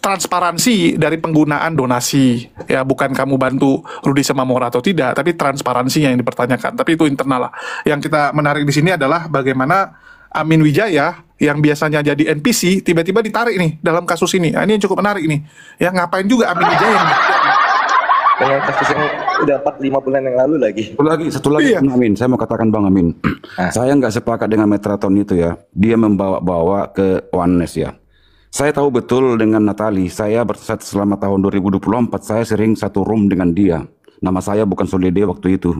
transparansi dari penggunaan donasi, ya bukan kamu bantu Rudy Semamora atau tidak, tapi transparansinya yang dipertanyakan. Tapi itu internal lah. Yang kita menarik di sini adalah bagaimana Amin Wijaya yang biasanya jadi NPC tiba-tiba ditarik nih dalam kasus ini. Nah, ini yang cukup menarik nih. Ya ngapain juga Amin Wijaya? Dengan kasus yang udah 4-5 bulan yang lalu lagi. Satu lagi, Bang Amin. Saya mau katakan Bang Amin. Saya nggak sepakat dengan Metraton itu ya. Dia membawa-bawa ke oneness ya. Saya tahu betul dengan Natali, saya selama tahun 2024, saya sering satu room dengan dia. Nama saya bukan Solide waktu itu,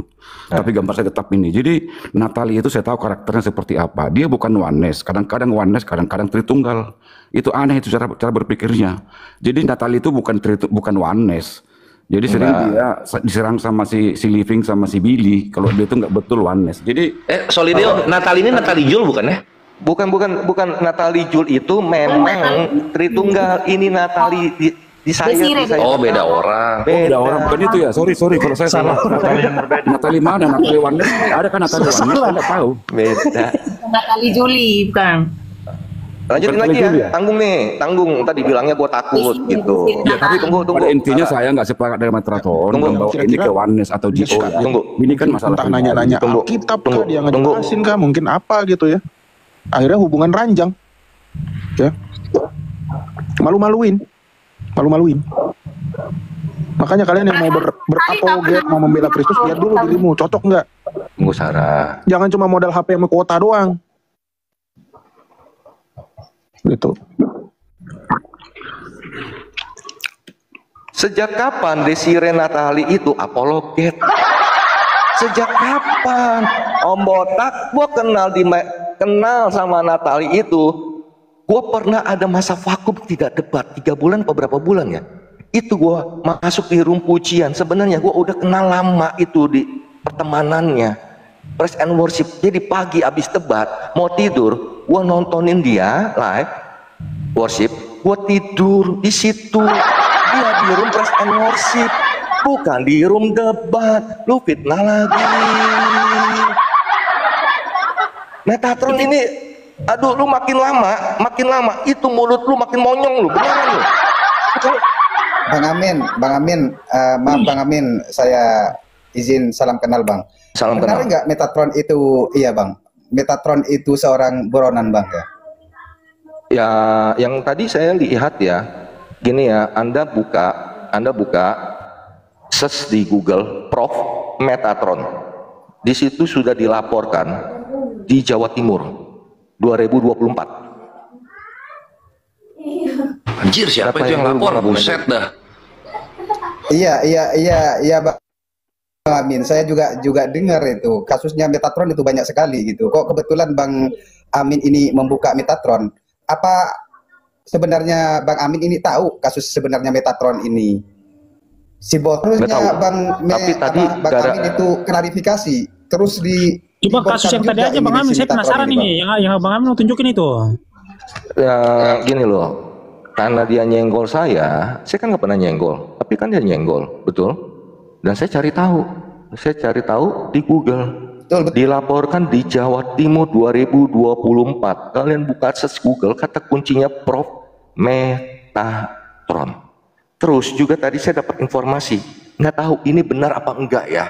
tapi gambar saya tetap ini. Jadi Natali itu saya tahu karakternya seperti apa. Dia bukan oneness, kadang-kadang oneness, kadang-kadang Tritunggal. Itu aneh itu cara berpikirnya. Jadi Natali itu bukan oneness. Jadi sering dia diserang sama si Living sama si Billy. Kalau dia itu nggak betul oneness. Jadi Solide, Natali ini Natali Jul bukan ya? Bukan Natali Jul itu memang Tritunggal. Ini Natali di saya. Oh, beda orang. Beda orang, bukan itu ya. Sorry kalau saya salah. Natali mana? Natali Wanda? Ada kan Natali Wanda? Saya nggak tahu. Beda. Natali Juli bukan. Lanjutin lagi ya. Tanggung. Tadi bilangnya gua takut gitu. Ya, tapi tunggu. Pada intinya saya nggak sepakat dengan Metraton. Membawa ini ke oneness atau GO. Ini kan masalah. Entah nanya-nanya Alkitab kah, dia ngejelasin kah, mungkin apa gitu ya. Akhirnya hubungan ranjang, ya, malu-maluin. Makanya kalian yang mau berapologet, mau membela Kristus, lihat dulu dirimu, cocok nggak? Tunggu Sarah. Jangan cuma modal HP sama kuota doang. Gitu. Sejak kapan Desire Natali itu apologet? Sejak kapan? Om Botak, gua kenal sama Natali itu, gue pernah ada masa vakum tidak debat 3 bulan, beberapa bulan ya. Itu gue masuk di room pujian. Sebenarnya gue udah kenal lama itu di pertemanannya, praise and worship. Jadi pagi abis debat mau tidur, gue nontonin dia live worship, gue tidur di situ. Dia di room praise and worship, bukan di room debat. Lu fitnah lagi. Metatron ini, aduh, lu makin lama itu mulut lu makin monyong lu, beneran lu. Bang Amin, maaf Bang Amin, saya izin salam kenal Bang. Salam kenal. Benar nggak Metatron itu, iya Bang, Metatron itu seorang buronan Bang ya? Ya, yang tadi saya lihat ya, gini ya, Anda buka search di Google Prof Metatron, di situ sudah dilaporkan di Jawa Timur 2024 Anjir, siapa itu yang lapor? Buset dah. Iya, Bang Amin. Saya juga dengar itu kasusnya Metatron itu banyak sekali gitu. Kok kebetulan Bang Amin ini membuka Metatron? Apa sebenarnya Bang Amin ini tahu kasus sebenarnya Metatron ini? Si bosnya Bang Amin itu klarifikasi terus di coba kasus yang tadi aja Bang Amin, saya penasaran ini yang Bang Amin mau tunjukin itu. Ya gini loh, karena dia nyenggol saya kan nggak pernah nyenggol, tapi kan dia nyenggol, betul? Dan saya cari tahu di Google, dilaporkan di Jawa Timur 2024. Kalian buka search Google, kata kuncinya Prof Metatron. Terus juga tadi saya dapat informasi, nggak tahu ini benar apa enggak ya.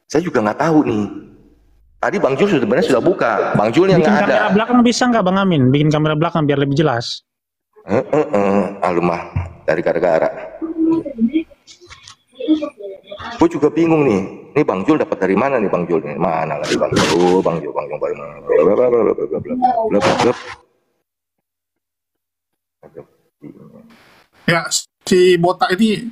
Saya juga nggak tahu nih. Tadi Bang Jul sebenarnya sudah buka, Bang Jul yang nggak ada. Kamera belakang bisa nggak Bang Amin? Bikin kamera belakang biar lebih jelas. Alumah dari gara-gara. Gue juga bingung nih. Ini Bang Jul dapat dari mana nih Bang Jul nih? Mana lagi Bang Jul? Bang Jul. Ya, si botak ini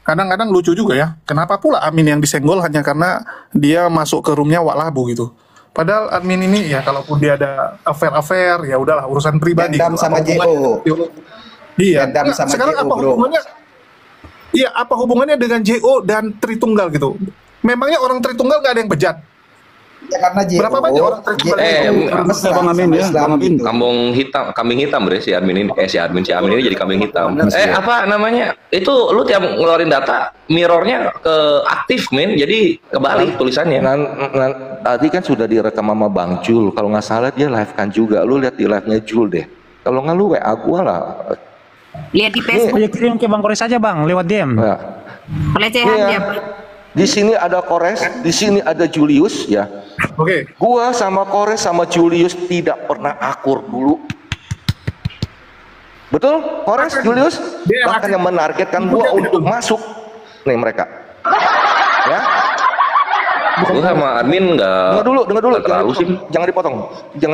kadang-kadang lucu juga ya. Kenapa pula Amin yang disenggol hanya karena dia masuk ke roomnya Wak Labu gitu. Padahal admin ini ya kalaupun dia ada affair ya udahlah urusan pribadi. Dendam sama JO. Iya. Dendam sama sekarang JO, apa hubungannya? Iya, apa hubungannya dengan JO dan Tritunggal gitu? Memangnya orang Tritunggal nggak ada yang bejat? Ya karena JO. Berapa banyak orang Tritunggal? Bang Amin ya, Bang Amin. Kambing hitam bre si admin ini, si Amin ini jadi kambing hitam. Apa namanya? Itu lu tiap ngeluarin data, mirrornya ke aktif men, jadi kebalik tulisannya. Tadi kan sudah direkam sama Bang Jul. Kalau nggak salah dia live kan juga. Lu lihat di live-nya Jul deh. Kalau nggak lu WA gua lah. Lihat di Facebook. Ya kirim ke Bang Kores aja Bang, lewat DM. Ya. Pelecehan dia. Di sini ada Kores, di sini ada Julius ya. Oke. Gua sama Kores sama Julius tidak pernah akur dulu. Betul? Kores, Julius? Bahkan yang menargetkan gua untuk masuk. Nih mereka. Ya. Gue sama admin nggak. Dengar dulu. Jangan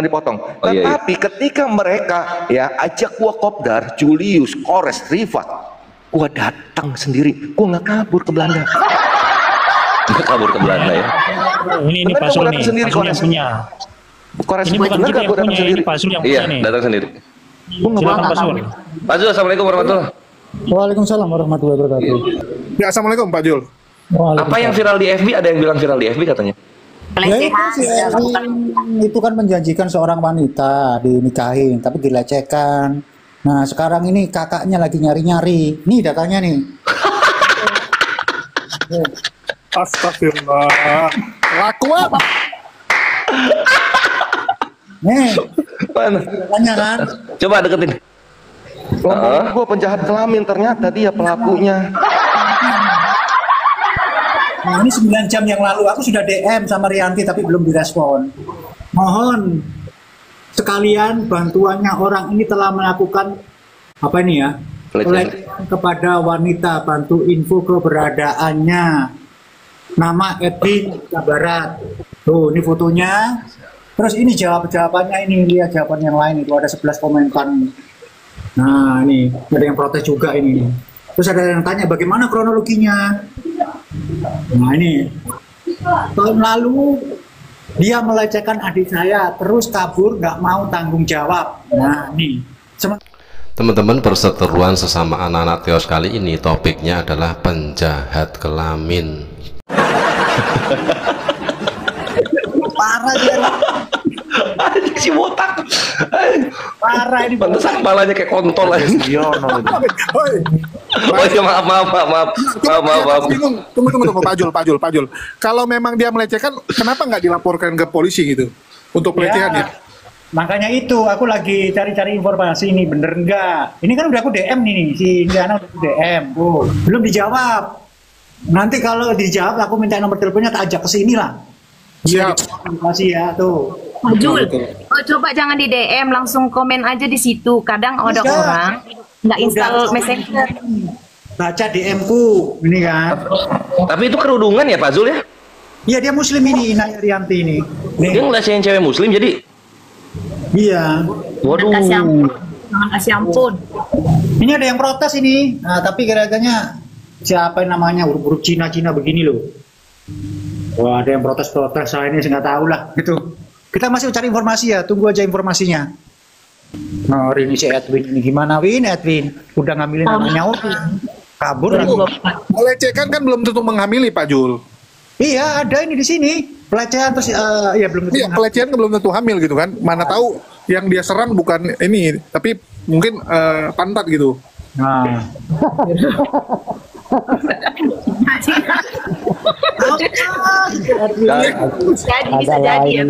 dipotong. Tetapi ketika mereka ya ajak gua kopdar, Julius, Kores, Rifat, gua datang sendiri. Gua nggak kabur ke Belanda. Nggak kabur ke Belanda ya. Ini Pak Sul nih, Pak Sul yang punya. Kores ini bukan kita yang punya, ini Pak Sul yang punya nih. Iya, datang sendiri. Silakan Pak Sul. Pak Sul, assalamualaikum warahmatullahi. Waalaikumsalam warahmatullahi wabarakatuh. Ya, assalamualaikum Pak Jul. Apa yang viral di FB? Ada yang bilang viral di FB katanya? Ya itu kan menjanjikan seorang wanita dinikahin tapi dilecehkan. Nah sekarang ini kakaknya lagi nyari-nyari. Nih datanya nih. Astagfirullah. Laku apa? Nih. Datanya kan. Coba deketin. Gue penjahat kelamin, ternyata dia pelakunya. Nah ini 9 jam yang lalu aku sudah DM sama Rianti tapi belum direspon. Mohon sekalian bantuannya, orang ini telah melakukan apa ini ya, pelecehan kepada wanita, bantu info keberadaannya. Nama Edwin Barat. Tuh ini fotonya. Terus ini jawabannya, ini lihat jawaban yang lain itu ada 11 komentar. Nah ini ada yang protes juga ini. Terus ada yang tanya bagaimana kronologinya. Nah ini tahun lalu dia melecehkan adik saya terus kabur nggak mau tanggung jawab. Nah ini teman-teman, perseteruan sesama anak-anak Teos kali ini topiknya adalah penjahat kelamin. Parah dia. Si botak. Parah ini. Pantesan kepalanya kayak kontol aja. Oh iya, maaf. Tunggu Pak Jul. Kalau memang dia melecehkan, kenapa nggak dilaporkan ke polisi gitu untuk pelecehan ya? Makanya itu aku lagi cari-cari informasi ini bener nggak. Ini kan udah aku DM nih si Indiana udah DM. Belum dijawab. Nanti kalau dijawab aku minta nomor teleponnya tak ajak ke sini lah. Siap. Terima kasih ya tuh. Jul, coba jangan di DM, langsung komen aja di situ. Kadang ada orang nggak install Messenger. Baca DM-ku ini kan. Tapi itu kerudungan ya Pak Zul ya? Iya dia muslim ini, Inaya Rianti ini. Dia ngelecehin cewek muslim jadi? Iya. Waduh. Jangan kasih ampun. Ini ada yang protes ini. Nah, tapi kira-kiranya siapa yang namanya huruf Cina-Cina begini loh. Wah, ada yang protes-protes. Saya ini nggak tahu lah gitu. Kita masih cari informasi ya. Tunggu aja informasinya. Nah, ini si Edwin ini gimana, Edwin? Udah ngambilin namanya kabur lagi. Melecehkan kan belum tentu menghamili, Pak Jul. Iya, ada ini di sini. Pelecehan terus ya belum tentu. Iya, pelecehan kan belum tentu hamil gitu kan. Mana tahu yang dia serang bukan ini, tapi mungkin pantat gitu. Nah. Bisa jadi ya,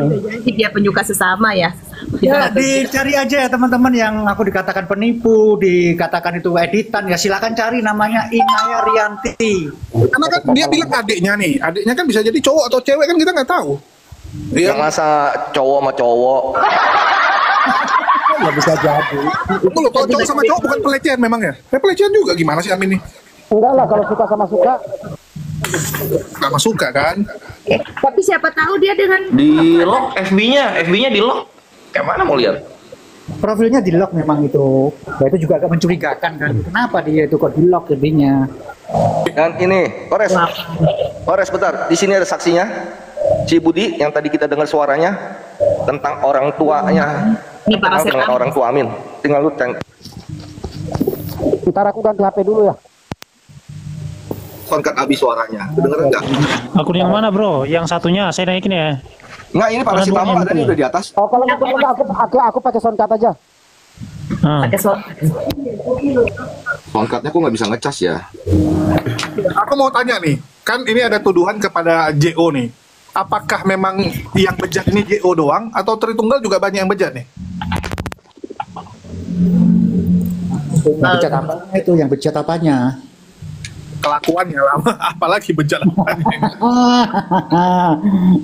dia penyuka sesama ya. Ya, dicari aja ya teman-teman yang aku dikatakan penipu, dikatakan itu editan ya, silakan cari namanya Inaya Rianti. Karena kan dia bilang adiknya nih, adiknya kan bisa jadi cowok atau cewek kan kita nggak tahu. Dia masa cowok sama cowok. Ya bisa jadi. Itu loh, kalau cowok sama cowok bukan pelecehan memang ya? Pelecehan juga gimana sih Amin nih? Enggak lah, kalau suka sama suka. Sama suka kan? Tapi siapa tahu dia dengan Di lock FB-nya di lock. Kayak mana mau lihat? Profilnya di lock memang itu. Ya, itu juga agak mencurigakan kan. Kenapa dia itu kok di lock FB-nya? Dan ini, Kores bentar. Di sini ada saksinya. Si Budi yang tadi kita dengar suaranya tentang orang tuanya. Tentang orang tua Amin. Tinggal lu Ntar aku ganti HP dulu ya. Kontak Abi suaranya. Dengar enggak? Akun yang mana, Bro? Yang satunya saya naikin ya. Enggak, ini paracetamol ada udah di atas. Oh, kalau gitu aku pakai soundcard aja. pakai Soundcardnya kok nggak bisa ngecas ya? Aku mau tanya nih, kan ini ada tuduhan kepada JO nih. Apakah memang yang bejat ini JO doang atau Tritunggal juga banyak yang bejat nih? Yang bejat apa itu? Yang bejat apanya? Kelakuannya lama, apalagi bejat apanya.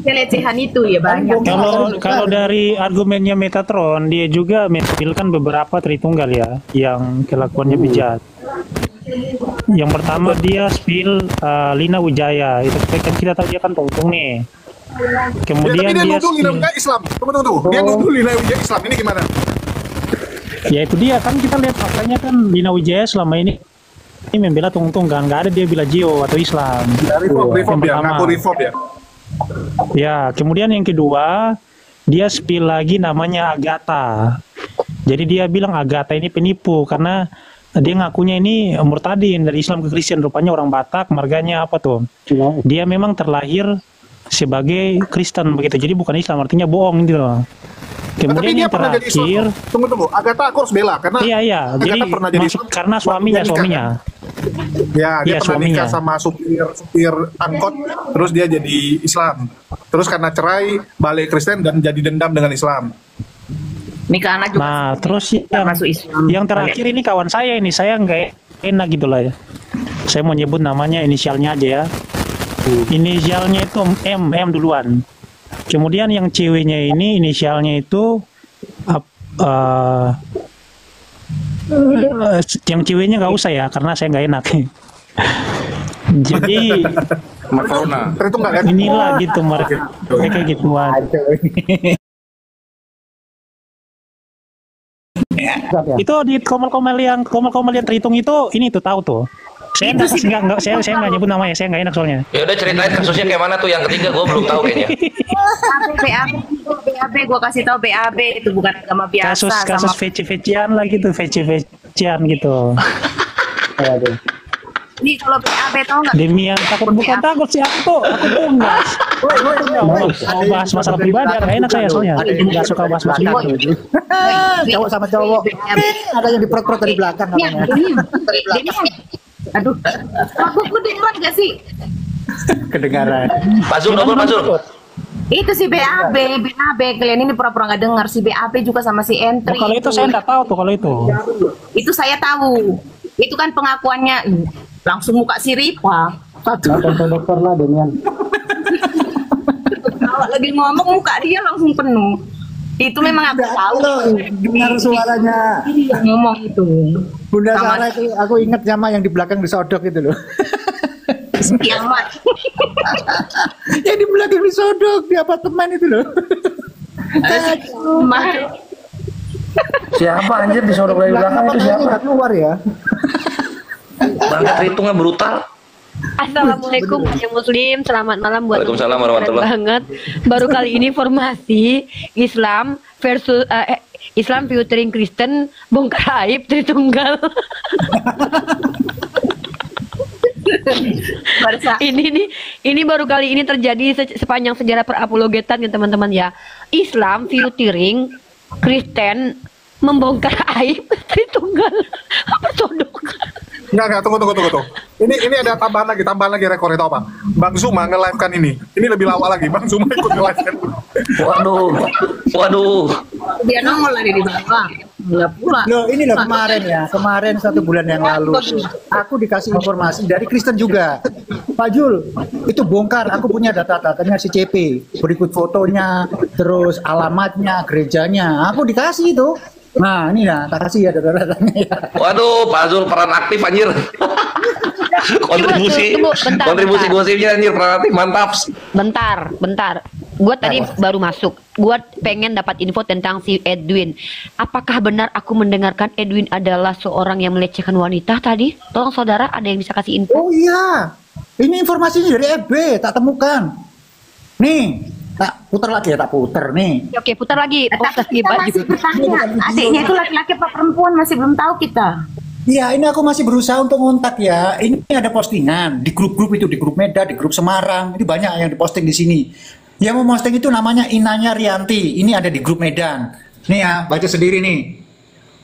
Pelecehan itu ya banyak. Kalau dari argumennya Metatron, dia juga menampilkan beberapa Tritunggal ya, yang kelakuannya bejat. Yang pertama dia spill Lina Wijaya, itu kan kita tahu dia kan tungtung nih. Kemudian ya, tapi dia nuduh Lina spill... Wijaya Islam. Tunggu. Dia nuduh Lina Wijaya Islam. Ini gimana? Ya itu dia kan, kita lihat faktanya kan Lina Wijaya selama ini membela tungtung kan, nggak ada dia bila Jio atau Islam. Ya, reform ya, ngaku reform ya. Ya, kemudian yang kedua dia spill lagi namanya Agatha. Jadi dia bilang Agatha ini penipu karena dia ngakunya ini murtadin dari Islam ke Kristen, rupanya orang Batak, marganya apa tuh? Dia memang terlahir sebagai Kristen begitu, jadi bukan Islam, artinya bohong gitu loh. Kemudian yang terakhir, tunggu, Agatha aku harus bela karena iya, jadi pernah jadi karena suaminya. Ya, dia pernah suaminya nikah sama supir angkot, terus dia jadi Islam. Terus karena cerai, balik Kristen dan jadi dendam dengan Islam. Nikah anak juga. Nah, terus yang terakhir ini kawan saya ini, saya nggak enak gitu lah ya. Saya mau nyebut namanya, inisialnya aja ya. Inisialnya itu M duluan. Kemudian yang ceweknya ini inisialnya itu yang ceweknya nggak usah ya, karena saya nggak enak. Jadi inilah gitu mereka gituan. Itu di komel-komel yang terhitung itu, ini tuh tahu tuh. Saya nggak nyebut namanya, saya nggak enak soalnya. Ya udah, ceritain kasusnya kayak mana tuh yang ketiga, gue belum tahu kayaknya. BAB, gue kasih tahu BAB itu bukan agama biasa. Kasus veci-vecian lah gitu, veci-vecian gitu. Ini kalau BAB tahu nggak? Demian takut, bukan takut sih aku tuh enggak. Mau bahas masalah pribadi nggak enak saya soalnya. Nggak suka bahas masalah pribadi. Cowok sama cowok. Ada yang diperot-perot dari belakang namanya. Aduh, aku kedengeran gak sih? Kedengaran. Pak Zul. Itu si BAB, kalian ini pura-pura nggak dengar. Si BAB juga sama si Entry. Kalau itu saya nggak tahu tuh kalau itu. Itu saya tahu. Itu kan pengakuannya langsung muka si Ripa. Dokter lah Demian. Kalau lagi ngomong muka dia langsung penuh. Itu memang aku tahu. Dengar suaranya. Ngomong itu. Bunda Sarah itu aku ingat sama yang di belakang disodok itu loh. Kiamat. Yang di belakang disodok di apartemen itu loh. Siapa anjir disodok dari belakang itu siapa? Keluar ya. Banget hitungnya brutal. Assalamualaikum ya Muslim, selamat malam buat Waalaikumsalam warahmatullahi banget. Baru kali ini informasi Islam versus Islam featuring Kristen bongkar aib Tritunggal. ini baru kali ini terjadi sepanjang sejarah perapologetan ya teman-teman ya. Islam featuring Kristen membongkar aib Tritunggal. Apa sodok? Enggak, tunggu. Ini ada tambahan lagi rekor itu apa? Bang Zuma nge-live kan ini. Ini lebih lawak lagi. Bang Zuma ikut nge-live kan. Waduh. Dia nongol lagi di bawah. Enggak pula. Loh, ini loh kemarin 1 bulan yang lalu. Aku dikasih informasi dari Kristen juga. Pak Jul, itu bongkar. Aku punya data-datanya si CP. Berikut fotonya, terus alamatnya, gerejanya. Aku dikasih itu. Nah, ini lah, tak kasih ya data-datanya ya. Waduh, Pak Zul peran aktif anjir. kontribusi gosipnya anjir, peran aktif mantap. Bentar. Gue tadi baru masuk. Gue pengen dapat info tentang si Edwin. Apakah benar aku mendengarkan Edwin adalah seorang yang melecehkan wanita tadi? Tolong saudara, ada yang bisa kasih info? Oh iya, ini informasinya dari FB, tak temukan. Nih. Tak putar lagi ya, tak putar nih. Oke, putar lagi. Kita masih bertanya, adiknya itu laki-laki apa perempuan masih belum tahu kita. Iya, ini aku masih berusaha untuk ngontak ya. Ini ada postingan di grup-grup itu, di grup Medan, di grup Semarang. Ini banyak yang diposting di sini. Yang mau posting itu namanya Inanya Rianti. Ini ada di grup Medan. Nih ya, baca sendiri nih.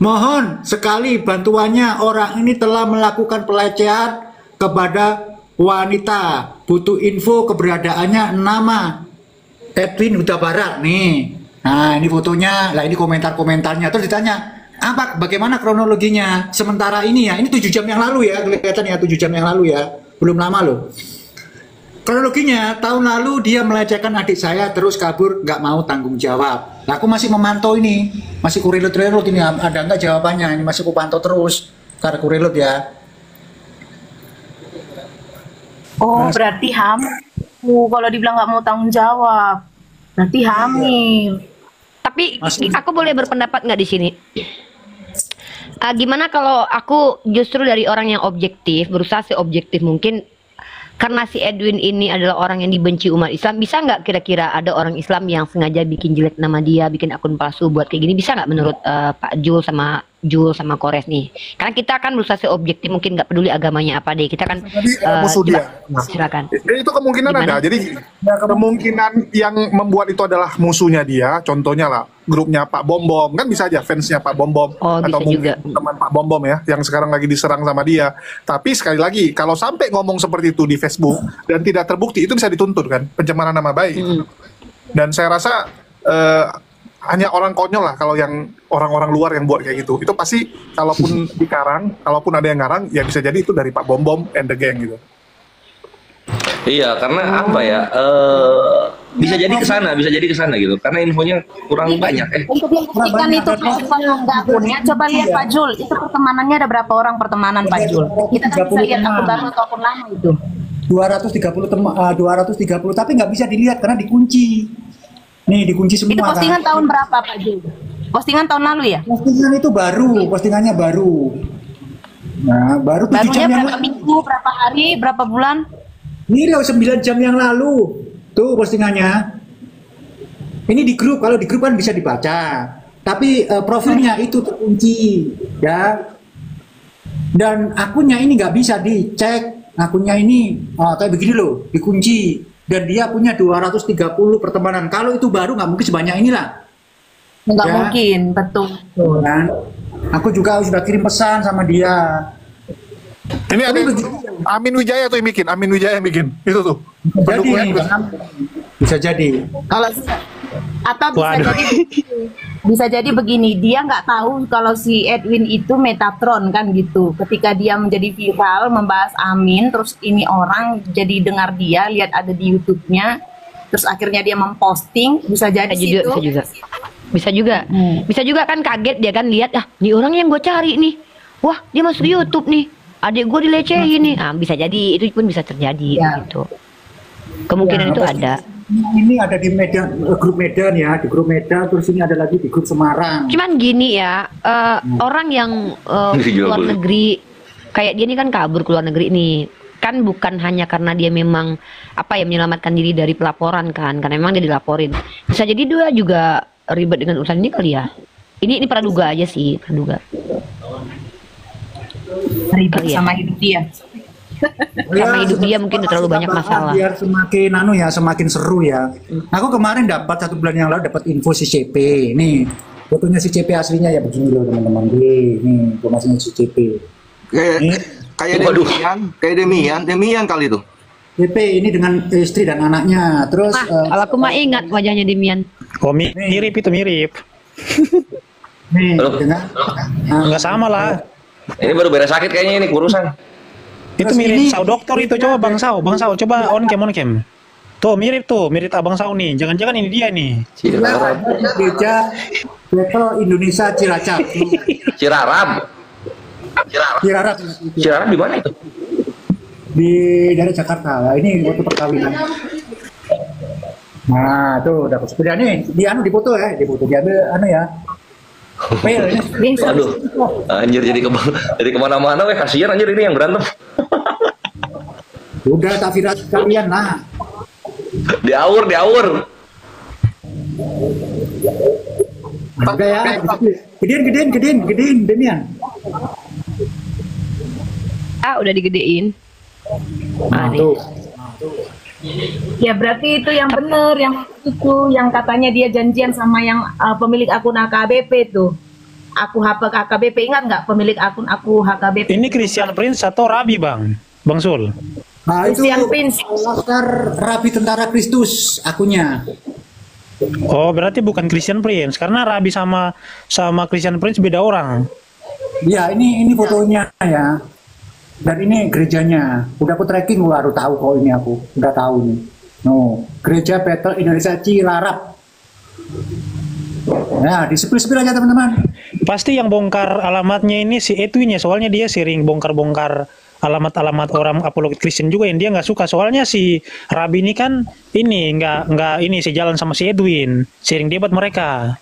Mohon sekali bantuannya, orang ini telah melakukan pelecehan kepada wanita. Butuh info keberadaannya, nama Edwin Huta Barat nih. Nah, ini fotonya, lah ini komentar-komentarnya. Terus ditanya, bagaimana kronologinya? Sementara ini ya, ini 7 jam yang lalu ya, kelihatan ya 7 jam yang lalu ya. Belum lama loh. Kronologinya, tahun lalu dia melecehkan adik saya terus kabur, nggak mau tanggung jawab. Nah, aku masih memantau ini, masih kurelut-relut ini, ada nggak jawabannya? Ini masih aku pantau terus, karena kurelut ya. Oh, berarti kalau dibilang nggak mau tanggung jawab, berarti hamil. Tapi aku boleh berpendapat nggak di sini? Gimana kalau aku justru dari orang yang objektif, berusaha seobjektif mungkin, karena si Edwin ini adalah orang yang dibenci umat Islam, bisa nggak kira-kira ada orang Islam yang sengaja bikin jelek nama dia, bikin akun palsu buat kayak gini, bisa nggak menurut Pak Jul sama Kores nih? Karena kita kan berusaha seobjektif, mungkin nggak peduli agamanya apa deh, kita kan musuh dia. Silakan. Itu kemungkinan Gimana? ada. Jadi kemungkinan yang membuat itu adalah musuhnya dia. Contohnya lah grupnya Pak Bom kan bisa aja fansnya Pak Bom atau mungkin teman Pak Bom ya yang sekarang lagi diserang sama dia. Tapi sekali lagi kalau sampai ngomong seperti itu di Facebook dan tidak terbukti, itu bisa dituntut kan, pencemaran nama baik. Dan saya rasa hanya orang konyol lah kalau yang orang-orang luar yang buat kayak gitu. Itu pasti kalaupun dikarang, kalaupun ada yang ngarang, ya bisa jadi itu dari Pak Bom and the gang gitu. Iya, karena apa ya? Bisa jadi ke sana gitu. Karena infonya kurang banyak. Untuk yang pastikan itu nggak punya, coba lihat Pak Jul, itu pertemanannya ada berapa orang pertemanan Pak Jul? Kita kan bisa lihat akun baru atau akun lama itu. 230 tapi nggak bisa dilihat karena dikunci. Nih dikunci semua. Itu postingan tahun berapa Pak Jul? Postingan tahun lalu ya? Postingan itu baru, postingannya baru. Nah, baru 7 jam yang berapa minggu, berapa hari, berapa bulan? Ini loh 9 jam yang lalu. Tuh postingannya. Ini di grup, kalau di grup kan bisa dibaca. Tapi profilnya itu terkunci, ya. Dan akunnya ini nggak bisa dicek. Akunnya ini kayak begini loh, dikunci. Dan dia punya 230 pertemanan. Kalau itu baru nggak mungkin sebanyak inilah. Nggak ya. mungkin, betul. Kan? Aku juga sudah kirim pesan sama dia. Ini ada Amin Wijaya tuh yang bikin, Amin Wijaya yang bikin. Itu tuh. Bisa jadi. Kalau atau bisa jadi begini, dia nggak tahu kalau si Edwin itu Metatron kan gitu. Ketika dia menjadi viral membahas Amin, terus ini orang jadi dengar dia, lihat ada di YouTube-nya, terus akhirnya dia memposting, bisa jadi situ. Bisa juga kan kaget dia kan lihat, ini orang yang gue cari nih, wah dia masuk YouTube nih, adik gue dilecehin nih. Bisa jadi, itu pun bisa terjadi gitu. Kemungkinan itu ada. ini ada di Medan, grup Medan ya, di grup Medan, terus ini ada lagi di grup Semarang. Cuman gini ya, orang yang keluar negeri, kayak dia ini kan kabur keluar negeri nih, kan bukan hanya karena dia memang apa ya menyelamatkan diri dari pelaporan kan, karena memang dia dilaporin. Bisa jadi dia juga ribet dengan urusan ini kali ya. Ini praduga aja sih, praduga. Ribet sama hidup dia. Karena hidup dia mungkin udah terlalu banyak masalah. Biar semakin semakin seru ya. Aku kemarin dapat 1 bulan yang lalu dapat info si CP. Nih, fotonya si CP aslinya ya begini loh teman-teman. Nih, informasinya si CP. Kayak Demian kali itu. CP ini dengan istri dan anaknya. Terus kalau aku mah ingat wajahnya Demian. Oh, mirip itu mirip. Nih, dengan nggak sama lah. Ini baru beres sakit kayaknya ini kurusan. Itu mirip Sao dokter itu, coba Bang Sao coba on cam. Tuh mirip Abang Sao nih. Jangan-jangan ini dia nih. Gereja Betel Indonesia Cilacap. Cirarap di mana itu? Di daerah Jakarta. Nah, ini waktu perkawinan. Nah, tuh dapat sepeda nih. Di foto ya, diambil ya. Aduh, anjir jadi kemana-mana weh, kasihan anjir ini yang berantem. Udah tak viral kalian lah. Diaur. Udah ya, gedein Demian. Udah digedein. Tuh. Ya berarti itu yang benar, yang katanya dia janjian sama yang pemilik akun HKBP tuh. Aku HKBP, ingat nggak pemilik akun aku HKBP? Ini Christian Prince atau Rabi Bang Sul? Nah, itu Christian Prince. Laskar Rabi Tentara Kristus akunnya. Oh, berarti bukan Christian Prince karena Rabi sama Christian Prince beda orang. Ya, ini fotonya ya. Dan ini gerejanya. Udah aku tracking, baru tahu kok ini aku. Udah tahu nih. No, Gereja Betel Indonesia Cilarap. Nah, disepil-sepil aja teman-teman. Pasti yang bongkar alamatnya ini si Edwin ya, soalnya dia sering bongkar-bongkar alamat-alamat orang apologet Kristen juga yang dia nggak suka. Soalnya si Rabi ini kan ini nggak ini sejalan sama si Edwin, sering debat mereka.